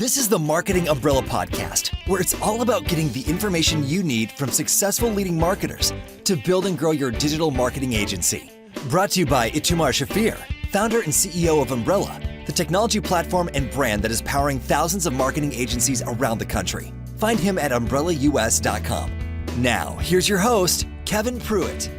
This is the Marketing Umbrella Podcast, where it's all about getting the information you need from successful leading marketers to build and grow your digital marketing agency. Brought to you by Itamar Shafir, founder and CEO of Umbrella, the technology platform and brand that is powering thousands of marketing agencies around the country. Find him at umbrellaus.com. Now, here's your host, Kevin Pruitt.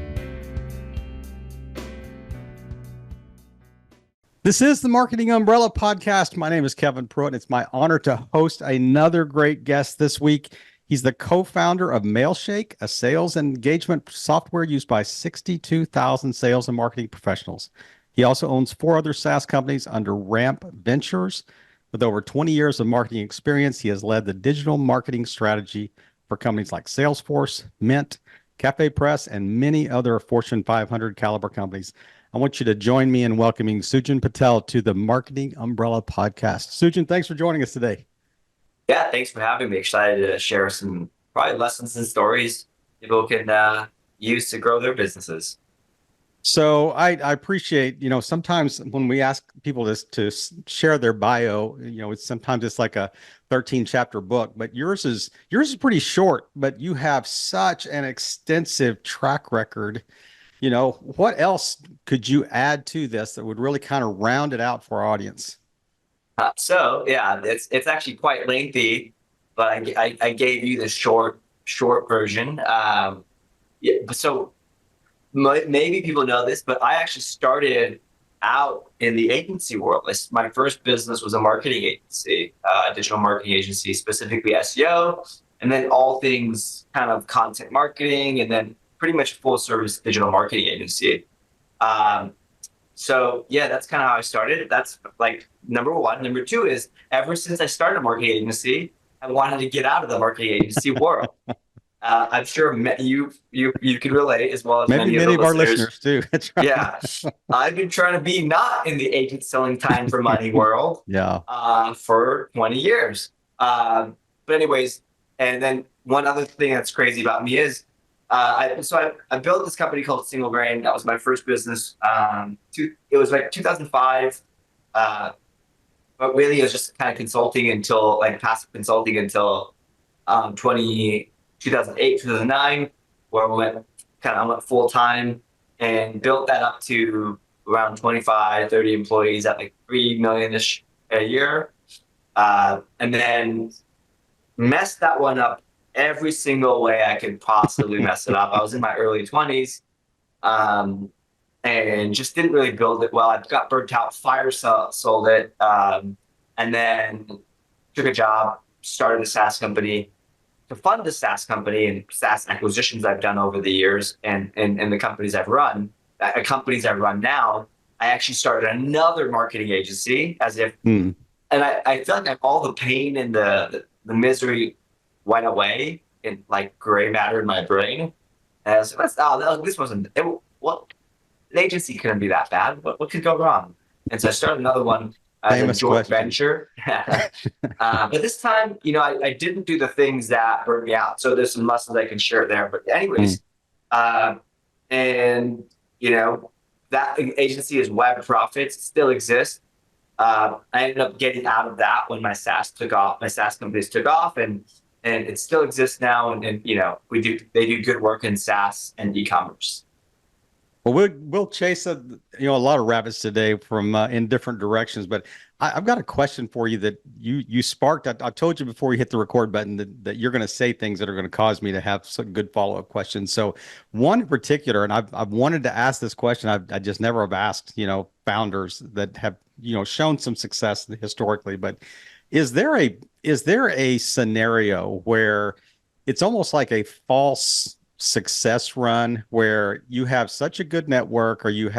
This is the Marketing Umbrella Podcast. My name is Kevin Pruitt. It's my honor to host another great guest this week. He's the co-founder of Mailshake, a sales and engagement software used by 62,000 sales and marketing professionals. He also owns 4 other SaaS companies under Ramp Ventures. With over 20 years of marketing experience, he has led the digital marketing strategy for companies like Salesforce, Mint, Cafe Press, and many other Fortune 500 caliber companies. I want you to join me in welcoming Sujan Patel to the Marketing Umbrella Podcast. Sujan, thanks for joining us today. Yeah, thanks for having me. Excited to share some probably lessons and stories people can use to grow their businesses. So I appreciate, sometimes when we ask people to share their bio, sometimes it's like a 13-chapter book, but yours is pretty short, but you have such an extensive track record. What else could you add to this that would really kind of round it out for our audience? It's actually quite lengthy, but I gave you the short version. Maybe people know this, but I actually started out in the agency world. My first business was a marketing agency, a digital marketing agency, specifically SEO, and then all things kind of content marketing, and then pretty much full service digital marketing agency. That's kind of how I started. That's like number one. Number two is ever since I started a marketing agency, I wanted to get out of the marketing agency world. I'm sure you can relate as well as many of our listeners too. That's right. Yeah, I've been trying to be not in the agent selling time for money world. For 20 years. But anyways, and then one other thing that's crazy about me is I built this company called Single Grain. That was my first business. It was like 2005, but really it was just kind of consulting until passive consulting until 2008, 2009, where I went full time and built that up to around 25, 30 employees at like 3 million-ish a year, and then messed that one up every single way I could possibly mess it up. I was in my early 20s, and just didn't really build it well. I got burnt out, sold it, and then took a job, started a SaaS company to fund the SaaS company and SaaS acquisitions I've done over the years, and the companies I've run. Companies I run now, I actually started another marketing agency and I felt like all the pain and the misery went away in like gray matter in my brain. And I was like, this wasn't, an agency couldn't be that bad. What could go wrong? And so I started another one as a joint venture. But this time, I didn't do the things that burned me out. So there's some lessons I can share there. But anyways, that agency is Web Profits. It still exists. I ended up getting out of that when my SaaS companies took off, and it still exists now, and they do good work in SaaS and e-commerce. Well, we'll chase a lot of rabbits today from in different directions, but I've got a question for you that you sparked. I told you before you hit the record button that you're going to say things that are going to cause me to have some good follow-up questions. So one in particular, and I've wanted to ask this question. I just never have asked founders that have shown some success historically, but is there a scenario where it's almost like a false success run where you have such a good network, or you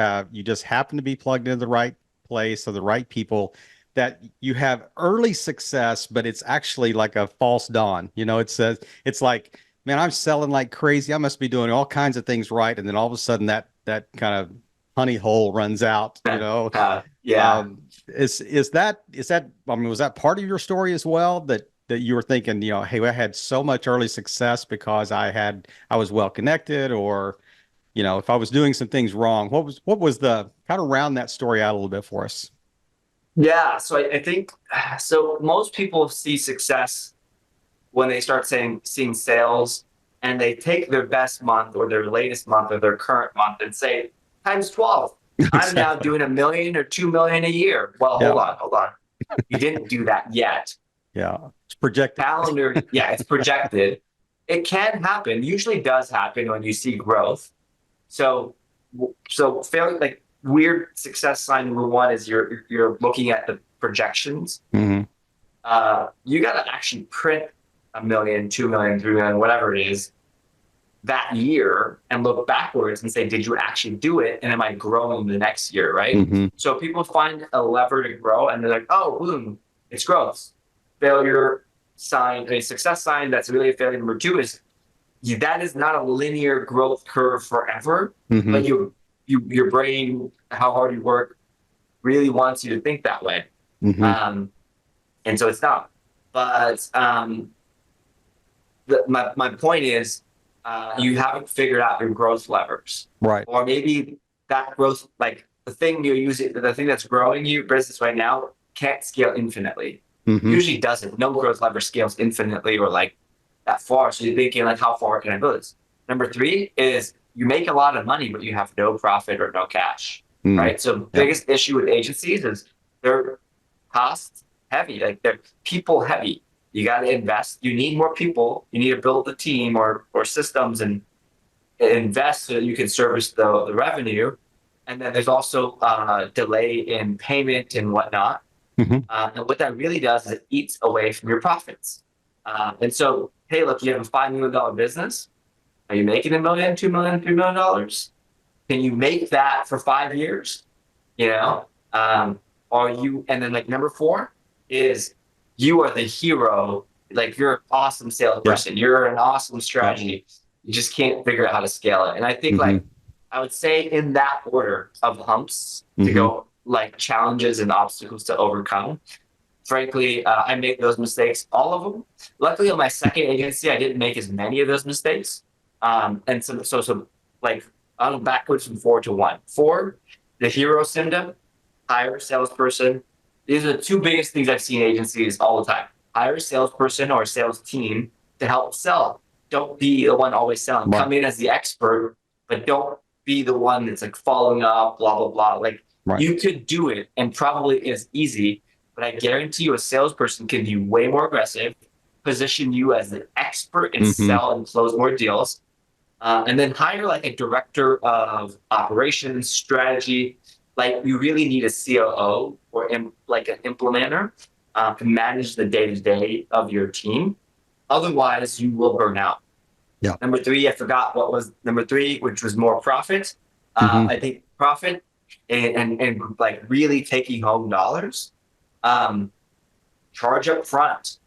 just happen to be plugged into the right place or the right people, that you have early success, but it's actually like a false dawn? It's like, man, I'm selling like crazy. I must be doing all kinds of things right. And then all of a sudden that kind of honey hole runs out, Is that, was that part of your story as well, that you were thinking, hey, I had so much early success because I was well connected, or, if I was doing some things wrong? What was the kind of round that story out a little bit for us? Yeah. So I think, so most people see success when they start seeing sales, and they take their best month or their latest month or their current month and say, times 12. I'm now Exactly. doing 1 million or 2 million a year. Well, Yeah. hold on. You didn't do that yet. Yeah. It's projected. Calendar, yeah, it's projected. It can happen. Usually does happen when you see growth. So, so failure, like weird success sign number one is you're looking at the projections. Hmm. You got to actually print 1 million, 2 million, 3 million, whatever it is, that year, and look backwards and say, did you actually do it? And am I growing the next year? Right. Hmm. So people find a lever to grow, and they're like, oh, boom, it's growth. Failure sign, a success sign that's really a failure number two is that is not a linear growth curve forever, Hmm. but your brain, how hard you work, really wants you to think that way. Hmm. Um, and so it's not. But my point is, you haven't figured out your growth levers, Right. or maybe that growth, like the thing you're using, the thing that's growing your business right now, can't scale infinitely. Hmm. Usually doesn't. No growth lever scales infinitely or like that far. So you're thinking like, how far can I build this? Number three is you make a lot of money, but you have no profit or no cash, Mm. right? So Yeah. biggest issue with agencies is they're cost heavy, like they're people heavy. You got to invest. You need more people. You need to build the team or systems and invest so that you can service the revenue. And then there's also delay in payment and whatnot. Hmm. And what that really does is it eats away from your profits. And so, hey, look, you have a $5 million business. Are you making 1 million, 2 million, $3 million? Can you make that for 5 years? You know, are you? And then like number four is you are the hero. Like you're an awesome salesperson. You're an awesome strategy. You just can't figure out how to scale it. And I think Hmm. like I would say in that order of humps to Hmm. go, like challenges and obstacles to overcome. Frankly, I made those mistakes, all of them. Luckily, on my second agency, I didn't make as many of those mistakes. And so like I'm backwards from four to one. Four, the hero symptom, hire a salesperson. These are the two biggest things I've seen agencies all the time. Hire a salesperson or a sales team to help sell. Don't be the one always selling. Right. Come in as the expert, but don't be the one that's like following up, blah, blah, blah. Like Right. you could do it and probably is easy, but I guarantee you a salesperson can be way more aggressive, position you as an expert and Hmm. sell and close more deals. And then hire like a director of operations strategy. Like you really need a COO or like an implementer to manage the day-to-day of your team. Otherwise, you will burn out. Yeah. Number three, I forgot what was number three, which was more profit. Hmm. I think profit and like really taking home dollars. Charge up front.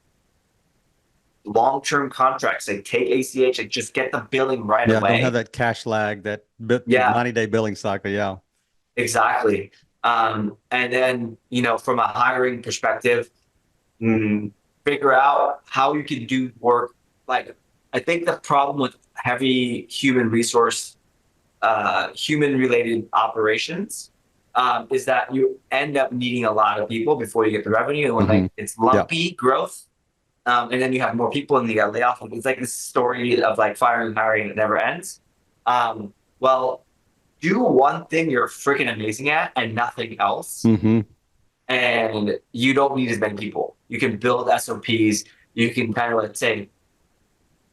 Long-term contracts, like take ACH, like just get the billing right Yeah. away. Don't have that cash lag, that Yeah. 90-day billing cycle. Yeah. Exactly. And then, from a hiring perspective, figure out how you can do work. Like, I think the problem with heavy human resource, human related operations, is that you end up needing a lot of people before you get the revenue. And when like it's lumpy growth, and then you have more people and you got layoff. It's like this story of like firing and hiring and it never ends. Well, do one thing you're freaking amazing at and nothing else. Hmm. And you don't need as many people. You can build SOPs. You can kind of, let's say,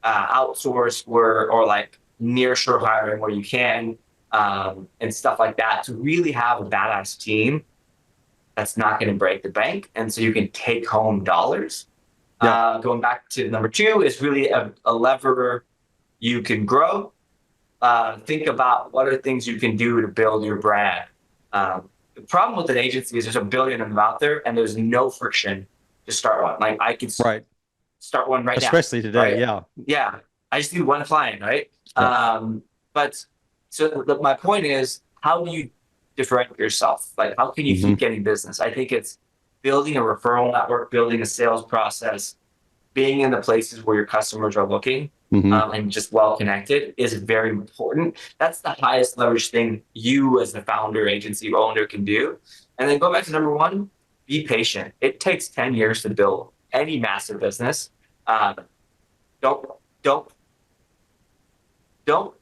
outsource or like nearshore hiring where you can, and stuff like that to really have a badass team that's not going to break the bank. And so you can take home dollars. Yeah. Going back to number two is really a lever you can grow. Think about what are things you can do to build your brand. The problem with an agency is there's a billion of them out there and there's no friction to start one. Like I could Right. start one right now. Especially today. Right? Yeah. Yeah. I just need one client, right? Yeah. But so my point is, how do you differentiate yourself? Like, how can you keep getting business? I think it's building a referral network, building a sales process, being in the places where your customers are looking, and just well connected is very important. That's the highest leverage thing you as the founder, agency owner can do. And then go back to number one, be patient. It takes 10 years to build any massive business. Don't don't don't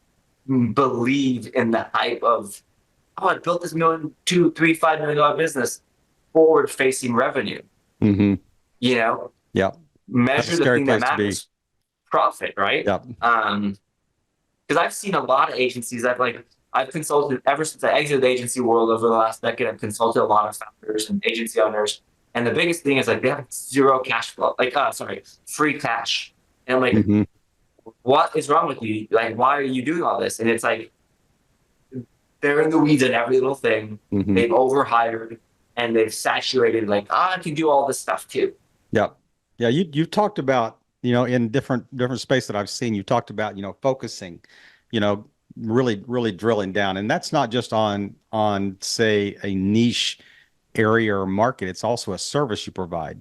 believe in the hype of, oh, I built this million, $2, $3, $5 million business, forward facing revenue. Mm-hmm. You know, Yeah. measure the thing that matters, profit, right? Yeah. Because I've seen a lot of agencies. I've consulted ever since I exited the agency world over the last decade. I've consulted a lot of founders and agency owners, and the biggest thing is like they have zero cash flow, free cash. And I'm like, mm-hmm. What is wrong with you? Like, why are you doing all this? And it's like they're in the weeds in every little thing. Mm-hmm. They've overhired and they've saturated. Like, I can do all this stuff too. Yeah, yeah. You talked about, in different space that I've seen, you talked about, focusing, really drilling down, and that's not just on say a niche area or market. It's also a service you provide.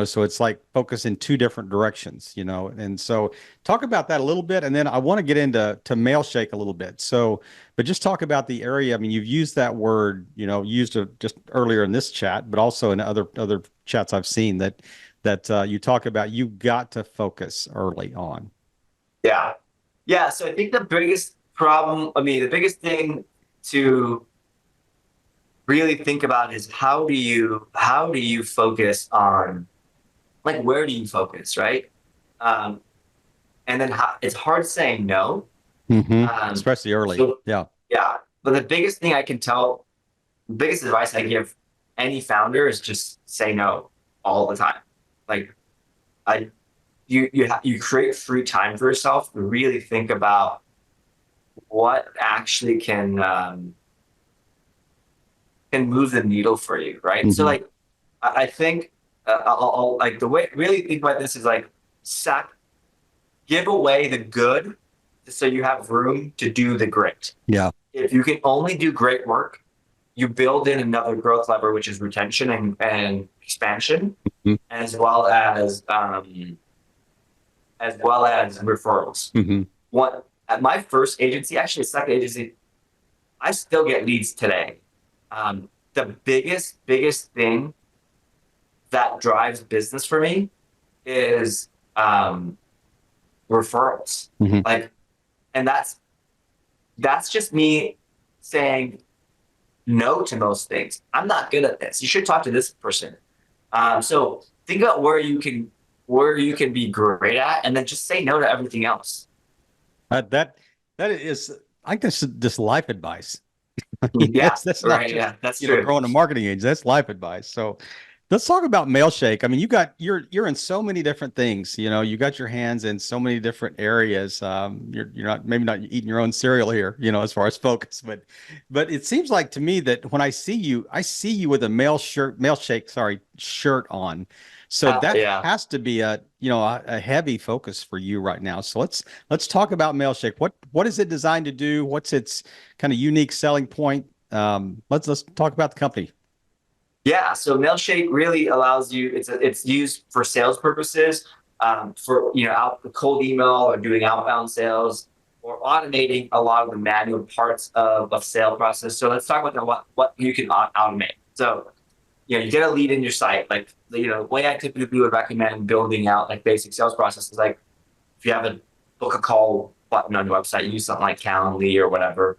So it's like focus in two different directions, and so talk about that a little bit. And then I want to get into Mailshake a little bit. So, but just talk about the area. I mean, you've used that word, used it just earlier in this chat, but also in other chats I've seen that you talk about, you got to focus early on. Yeah. Yeah. So I think the biggest thing to really think about is how do you focus on, like, where do you focus, right? And then it's hard saying no, especially early. Yeah. But the biggest advice I give any founder is just say no all the time. Like, you create free time for yourself to really think about what actually can move the needle for you, right? Mm-hmm. So like, I think I'll like the way really think about this is like give away the good so you have room to do the great. Yeah. If you can only do great work, you build in another growth lever, which is retention and expansion, mm-hmm. as well as referrals. Mm-hmm. At my first agency, actually second agency, I still get leads today. The biggest thing that drives business for me is referrals. Mm-hmm. Like, and that's just me saying no to most things. I'm not good at this. You should talk to this person. So think about where you can be great at, and then just say no to everything else. That is, I guess, just life advice. Yeah, that's right. Not just, yeah, that's true. Growing a marketing agency, that's life advice. So let's talk about Mailshake. I mean, you're in so many different things. You got your hands in so many different areas. You're maybe not eating your own cereal here, as far as focus, but it seems like to me that when I see you with a Mailshake shirt on. So that has to be a heavy focus for you right now. So let's talk about Mailshake. What is it designed to do? What's its kind of unique selling point? Let's talk about the company. Yeah, so Mailshake really allows you. It's used for sales purposes, for out the cold email or doing outbound sales or automating a lot of the manual parts of sale process. So let's talk about what you can automate. So you get a lead in your site. Like the way I typically would recommend building out like basic sales processes, like if you have a book a call button on your website, use something like Calendly or whatever.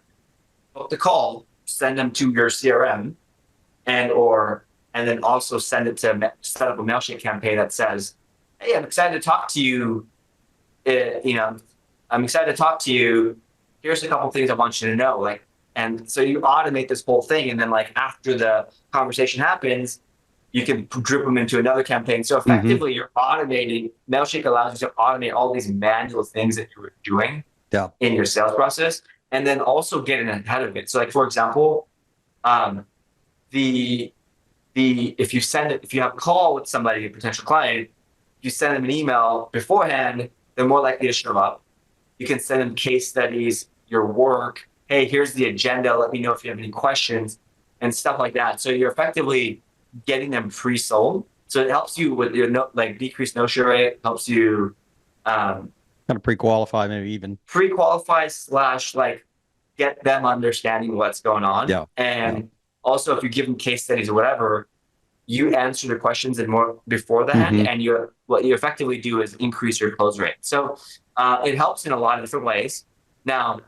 Book the call, send them to your CRM. And then also set up a Mailshake campaign that says, "Hey, I'm excited to talk to you. I'm excited to talk to you. Here's a couple things I want you to know." Like, and so you automate this whole thing, and then like after the conversation happens, you can drip them into another campaign. So effectively, you're automating. Mailshake allows you to automate all these manual things that you were doing in your sales process, and then also getting ahead of it. So, like for example, if you have a call with somebody, a potential client, you send them an email beforehand, they're more likely to show up. You can send them case studies, your work. Hey, here's the agenda. Let me know if you have any questions and stuff like that. So you're effectively getting them pre-sold. So it helps you with your decreased no-show rate, helps you kind of pre-qualify, maybe even pre-qualify / get them understanding what's going on. Yeah. And also, if you give them case studies or whatever, you answer the questions and more beforehand, and what you effectively do is increase your close rate. So it helps in a lot of different ways. Now,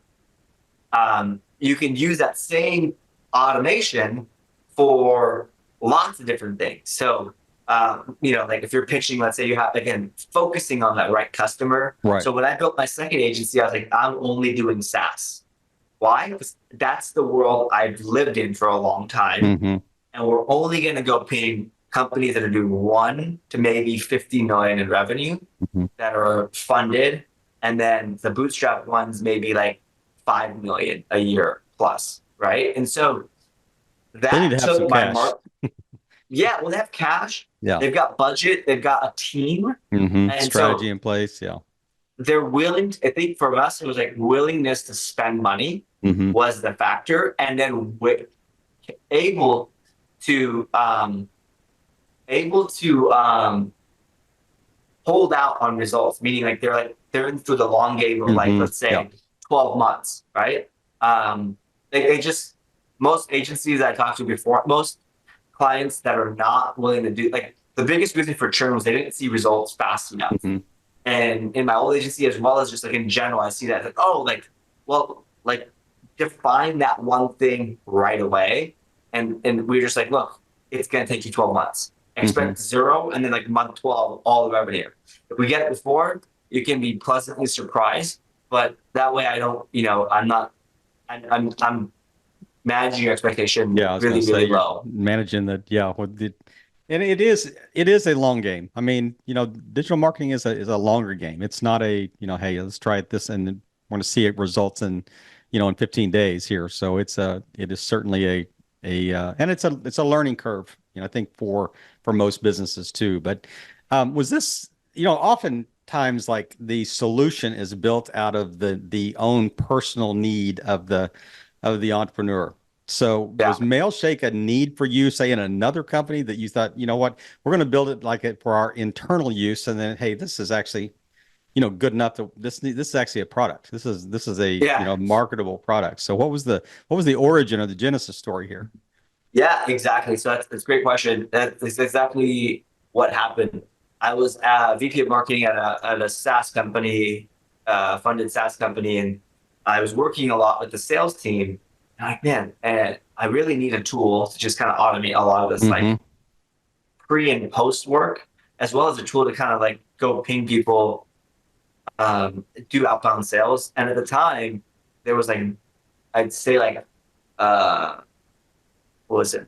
you can use that same automation for lots of different things. So, like if you're pitching, let's say you have, again, focusing on that right customer. Right. So when I built my second agency, I was like, I'm only doing SaaS. Why? Because that's the world I've lived in for a long time. And we're only going to go paying companies that are doing 1 to maybe 50 million in revenue that are funded. And then the bootstrap ones, maybe like 5 million a year plus. Right. And so that took my mark. Yeah. Well, they have cash. Yeah. They've got budget. They've got a team. And strategy in place. Yeah. They're willing to, I think for us, it was like willingness to spend money was the factor. And then able to hold out on results, meaning like they're in through the long game of like, let's say 12 months, right? They just, most agencies I talked to before, most clients that are not willing to do, like the biggest reason for churn was they didn't see results fast enough. And in my old agency, as well as just like in general, I see that like, oh, like define that one thing right away. And we're just like, look, it's going to take you 12 months. Expect 0, and then like month 12, all the revenue. If we get it before, you can be pleasantly surprised. But that way, I don't, I'm managing your expectation really low. Managing the, and it is a long game. I mean, digital marketing is a longer game. It's not a, hey, let's try this and want to see it results in 15 days here. So it is certainly and it's a learning curve, I think for most businesses too. But was this, oftentimes like the solution is built out of the own personal need of the entrepreneur. So was Mailshake a need for you, say in another company that you thought, you know what, we're going to build it like it for our internal use, and then, hey, this is actually, good enough to this is actually a product. This is a marketable product. So what was the origin of the genesis story here? Yeah, exactly. So that's a great question. That's exactly what happened. I was a VP of marketing at a SaaS company, funded SaaS company, and I was working a lot with the sales team. And like, man, and I really need a tool to just kind of automate a lot of this like pre and post work, as well as a tool to kind of like go ping people, do outbound sales. And at the time, there was like, I'd say like, what was it?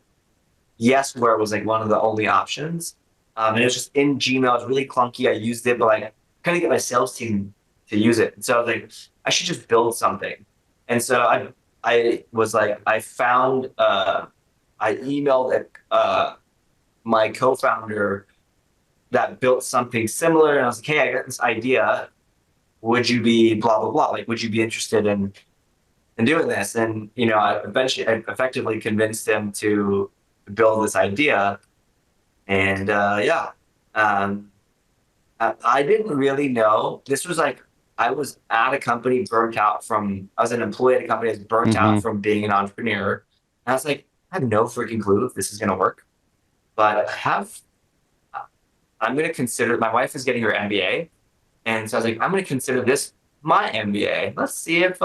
Yes, where it was like one of the only options. And it was just in Gmail. It was really clunky. I used it, but like kind of get my sales team to use it. And so I was like, I should just build something. And so I was like, I found, I emailed my co-founder that built something similar. And I was like, hey, I got this idea. Would you be blah, blah, blah? Like, would you be interested in doing this? And, I effectively convinced him to build this idea. And I didn't really know. This was like, I was at a company I was an employee at a company that's burnt out from being an entrepreneur. And I was like, I have no freaking clue if this is going to work. But I'm going to consider, my wife is getting her MBA. And so I was like, I'm going to consider this my MBA. Let's see if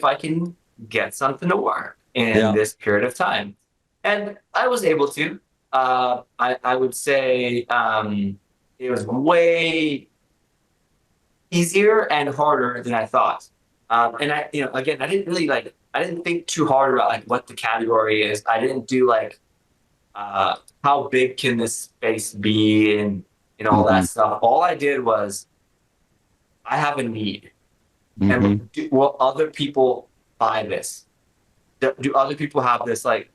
I can get something to work in this period of time. And I was able to. I would say it was way easier and harder than I thought. And again, I didn't think too hard about like what the category is. I didn't do like how big can this space be and all that stuff. All I did was I have a need. And will other people buy this? Do other people have this like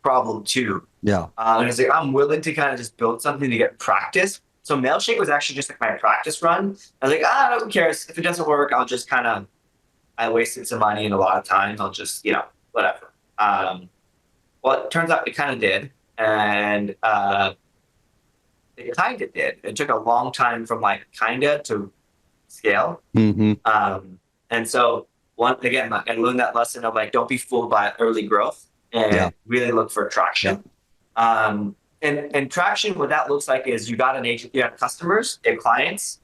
problem too? Yeah. And it's like, I'm willing to kind of just build something to get practice. So Mailshake was actually just like my practice run. I was like, who cares? If it doesn't work, I'll just I wasted some money and a lot of time. I'll just, whatever. Well, it turns out it kind of did. And it kind of did. It took a long time from like kinda to scale. And so I learned that lesson of like, don't be fooled by early growth and really look for traction. And traction, what that looks like is you got an agent, you have customers, you have clients.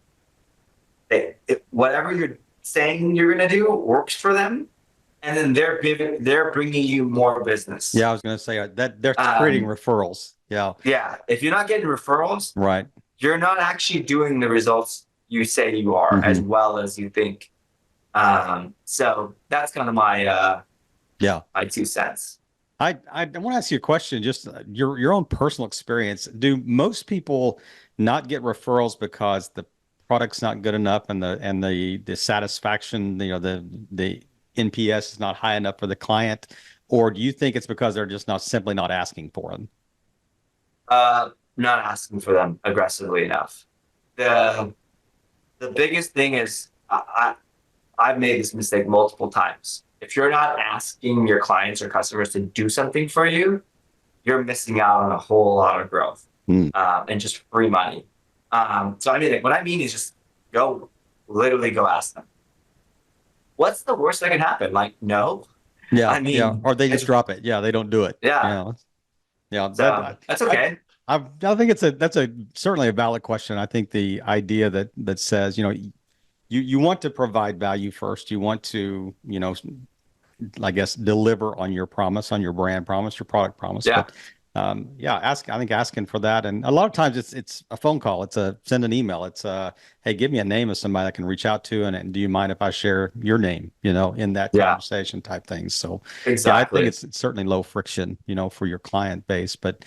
Whatever you're saying you're going to do works for them, and then they're bringing you more business. Yeah, I was going to say that they're creating referrals. Yeah. Yeah. If you're not getting referrals, right, you're not actually doing the results you say you are as well as you think. So that's kind of my my 2 cents. I want to ask you a question, just your own personal experience. Do most people not get referrals because the product's not good enough and the satisfaction, the NPS is not high enough for the client, or do you think it's because they're just simply not asking for them? Not asking for them aggressively enough. The biggest thing is I've made this mistake multiple times. If you're not asking your clients or customers to do something for you, you're missing out on a whole lot of growth and just free money. So I mean, what I mean is just literally go ask them. What's the worst that can happen? Like, no. Yeah. I mean, or they just drop it. Yeah. They don't do it. Yeah. Yeah. So, that's okay. I think that's certainly a valid question. I think the idea that says, you want to provide value first. You want to, I guess, deliver on your promise, on your brand promise, your product promise. Yeah. But, I think asking for that. And a lot of times it's a phone call. It's send an email. It's hey, give me a name of somebody I can reach out to. And do you mind if I share your name, in that conversation type thing. So exactly. I think it's certainly low friction, for your client base. But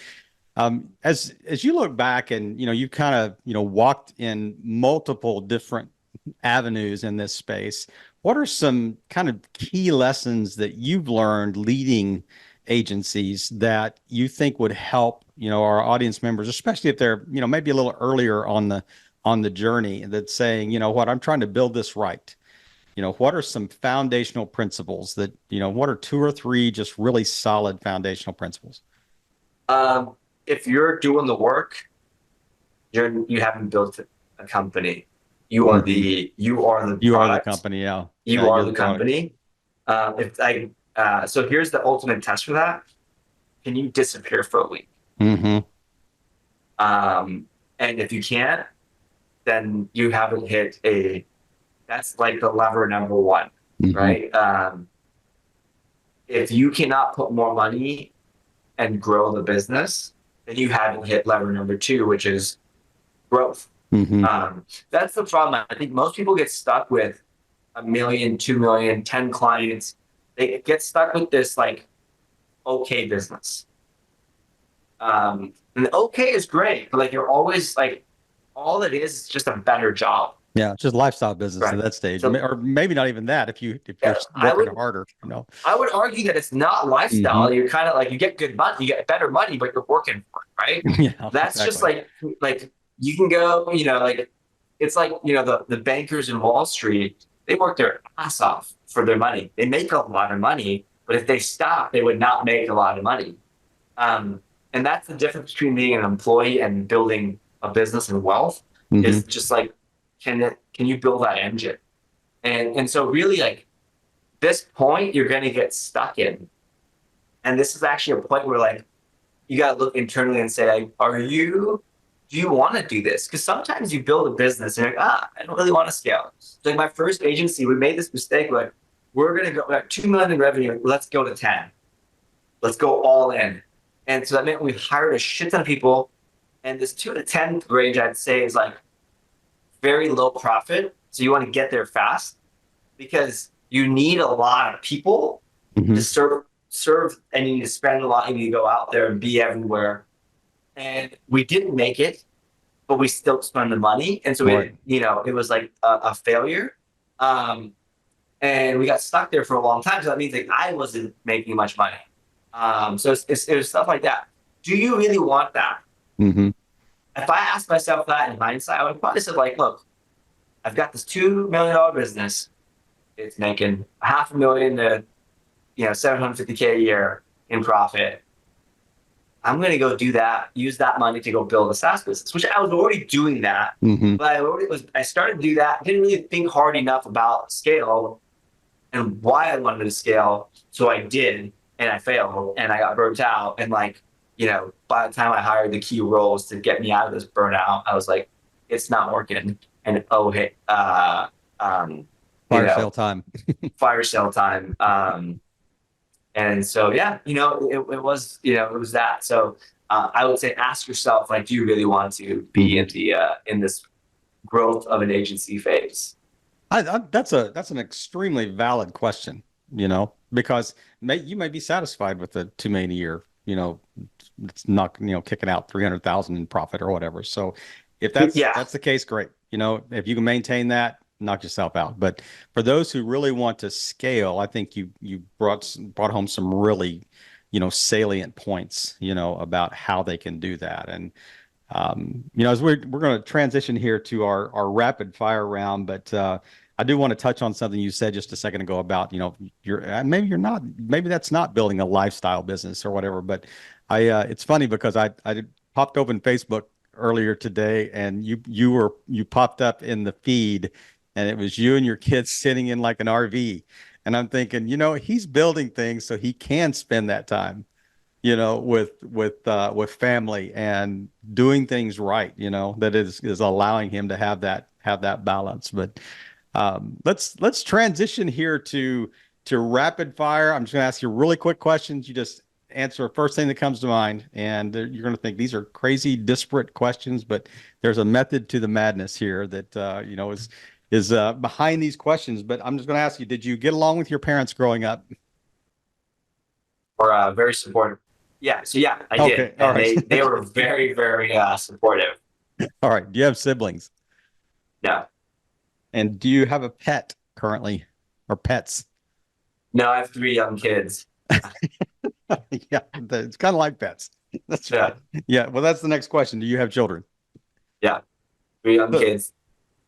as you look back and, you kind of, walked in multiple different avenues in this space, what are some kind of key lessons that you've learned leading agencies that you think would help, our audience members, especially if they're, maybe a little earlier on the journey, that's saying, I'm trying to build this right. What are some foundational principles that, what are 2 or 3 just really solid foundational principles? If you're doing the work, you haven't built a company. You are the company. Yeah. You are the company. So here's the ultimate test for that. Can you disappear for a week? And if you can't, then you haven't hit that's like the lever number 1, right? If you cannot put more money and grow the business, then you haven't hit lever number 2, which is growth. That's the problem. I think most people get stuck with 1 million, 2 million, 10 clients. They get stuck with this okay business. And okay is great, but you're always all it is just a better job. Yeah, it's just lifestyle business at that stage, or maybe not even that. If you're working harder, I would argue that it's not lifestyle. You're kind of you get good money, you get better money, but you're working for it, right? Yeah, that's exactly. just you can go, it's the bankers in Wall Street, they work their ass off for their money. They make a lot of money, but if they stop, they would not make a lot of money. And that's the difference between being an employee and building a business and wealth. Is just can you build that engine? And so really this point you're going to get stuck in. And this is actually a point where you got to look internally and say, do you want to do this? Because sometimes you build a business and you're I don't really want to scale. So my first agency, we made this mistake. We're going to go at 2 million in revenue. Let's go to 10. Let's go all in. And so that meant we hired a shit ton of people. And this 2 to 10 range, I'd say, is very low profit. So you want to get there fast because you need a lot of people to serve, and you need to spend a lot. You need to go out there and be everywhere. And we didn't make it, but we still spent the money. And so it was a failure. And we got stuck there for a long time. So that means I wasn't making much money. So it was stuff like that. Do you really want that? If I asked myself that in hindsight, I would probably say look, I've got this $2 million business. It's making $500,000 to $750K a year in profit. I'm going to go do that, use that money to go build a SaaS business, which I was already doing that. But I started to do that. Didn't really think hard enough about scale and why I wanted to scale. So I did, and I failed, and I got burnt out. And by the time I hired the key roles to get me out of this burnout, I was like, it's not working. And hey, Fire sale time. fire sale time. And so, yeah, it was, it was that. So I would say, ask yourself, like, do you really want to be in this growth of an agency phase? That's an extremely valid question, because you may be satisfied with the 2 million a year, it's not, kicking out 300,000 in profit or whatever. So if that's the case, great. If you can maintain that, knock yourself out. But for those who really want to scale, I think you brought home some really, salient points, about how they can do that. And as we're going to transition here to our rapid fire round, but I do want to touch on something you said just a second ago about, maybe that's not building a lifestyle business or whatever. But it's funny because I popped open Facebook earlier today, and you popped up in the feed, and it was you and your kids sitting in like an RV, and I'm thinking, he's building things so he can spend that time, with family and doing things right, that is allowing him to have that balance. But let's transition here to rapid fire. I'm just going to ask you really quick questions. You just answer the first thing that comes to mind, and you're going to think these are crazy, disparate questions, but there's a method to the madness here that is behind these questions. But I'm just going to ask you: did you get along with your parents growing up? Or very supportive. Yeah. So yeah, I did. All and right. they were very, very supportive. All right. Do you have siblings? No. And do you have a pet currently, or pets? No, I have 3 young kids. Yeah, it's kind of like pets. That's right. Yeah. Well, that's the next question. Do you have children? Yeah. 3 young kids.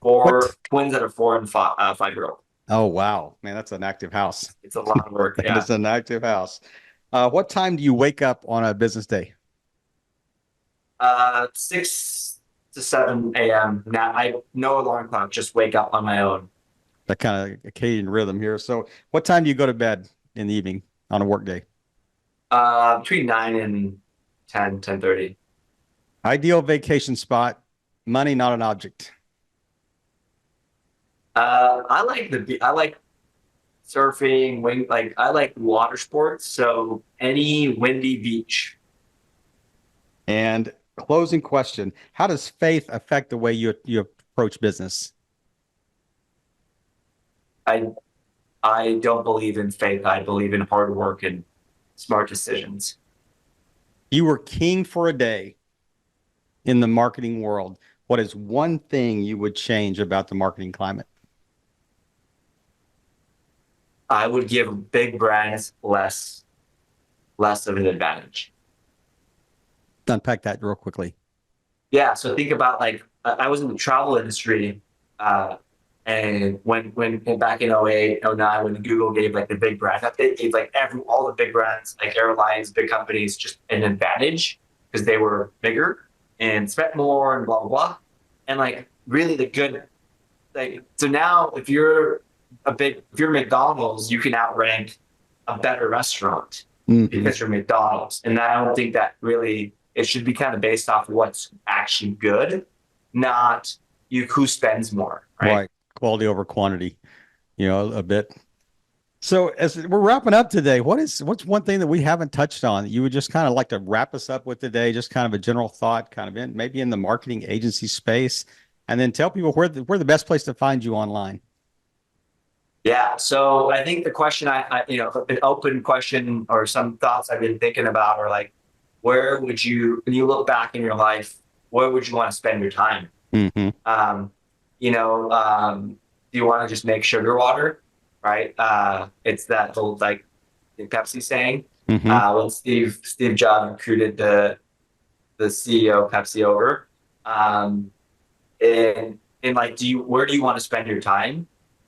4 twins that are 4 and 5-year-old. Oh, wow. Man, that's an active house. It's a lot of work. Yeah. It's an active house. What time do you wake up on a business day? 6 to 7 a.m. Now, no alarm clock, just wake up on my own. That kind of circadian rhythm here. So what time do you go to bed in the evening on a work day? Between 9 and 10:30. Ideal vacation spot, money, not an object. I like surfing, I like water sports, so any windy beach. And closing question: how does faith affect the way you approach business? I don't believe in faith. I believe in hard work and smart decisions. You were king for a day in the marketing world. What is one thing you would change about the marketing climate? I would give big brands less of an advantage. Unpack that real quickly. Yeah. So think about, I was in the travel industry, and when back in 08, 09, when Google gave the big brand update, gave all the big brands, like airlines, big companies, just an advantage because they were bigger and spent more and blah blah blah. And really the good, so now if you're McDonald's, you can outrank a better restaurant because you're McDonald's. And I don't think that really, it should be kind of based off of what's actually good, not who spends more. Right. Quality over quantity, a bit. So as we're wrapping up today, what's one thing that we haven't touched on that you would just kind of like to wrap us up with today? Just kind of a general thought, kind of maybe in the marketing agency space, and then tell people where the best place to find you online. Yeah. So I think the question an open question or some thoughts I've been thinking about are where would you, when you look back in your life, where would you want to spend your time? Mm-hmm. Do you want to just make sugar water? Right. It's that old, Pepsi saying, when Steve Jobs recruited the CEO of Pepsi over, and where do you want to spend your time?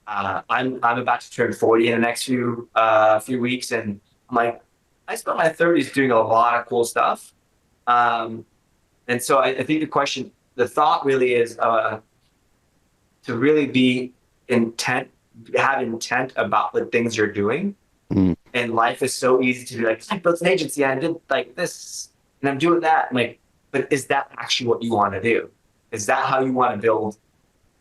I'm about to turn 40 in the next few weeks, and I spent my 30s doing a lot of cool stuff. And so I think the thought really is to really be have intent about the things you're doing. And life is so easy to be I built an agency and I did this And I'm doing that. I'm like, but is that actually what you want to do? Is that how you want to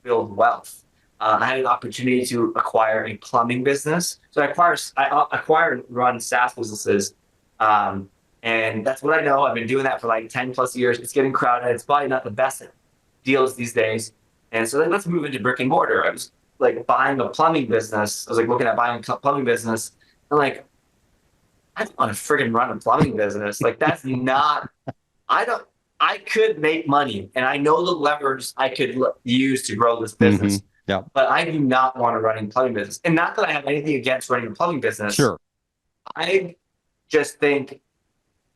build wealth? I had an opportunity to acquire a plumbing business. So I acquire and run SaaS businesses. And that's what I know. I've been doing that for like 10 plus years. It's getting crowded. It's probably not the best deals these days. And so then let's move into brick and mortar. I was like buying a plumbing business. I was like looking at buying a plumbing business. And like, I don't want to friggin' run a plumbing business. Like that's not, I could make money and I know the levers I could use to grow this business. Mm-hmm. Yeah. But I do not want to run a plumbing business. And not that I have anything against running a plumbing business. Sure. I just think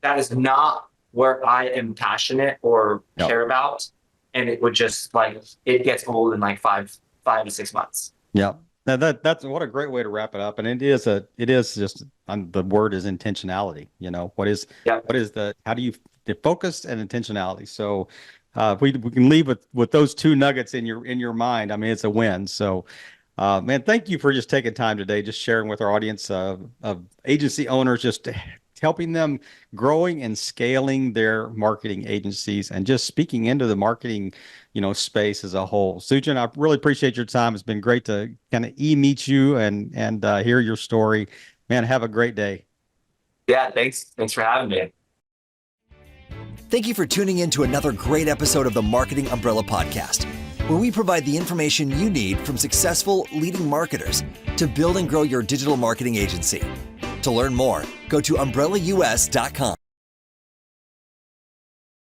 that is not where I am passionate or care about. And it would just like, it gets old in like 5 to 6 months. Yeah. Now that's what a great way to wrap it up. And it is just, the word is intentionality. How do you focus and intentionality? So if we can leave with those two nuggets in your mind, I mean, it's a win. So man, thank you for just taking time today, just sharing with our audience of agency owners, just helping them growing and scaling their marketing agencies and just speaking into the marketing, space as a whole. Sujan, I really appreciate your time. It's been great to kind of meet you and hear your story. Man, have a great day. Yeah, thanks for having me. Thank you for tuning in to another great episode of the Marketing Umbrella Podcast, where we provide the information you need from successful leading marketers to build and grow your digital marketing agency. To learn more, go to umbrellaus.com.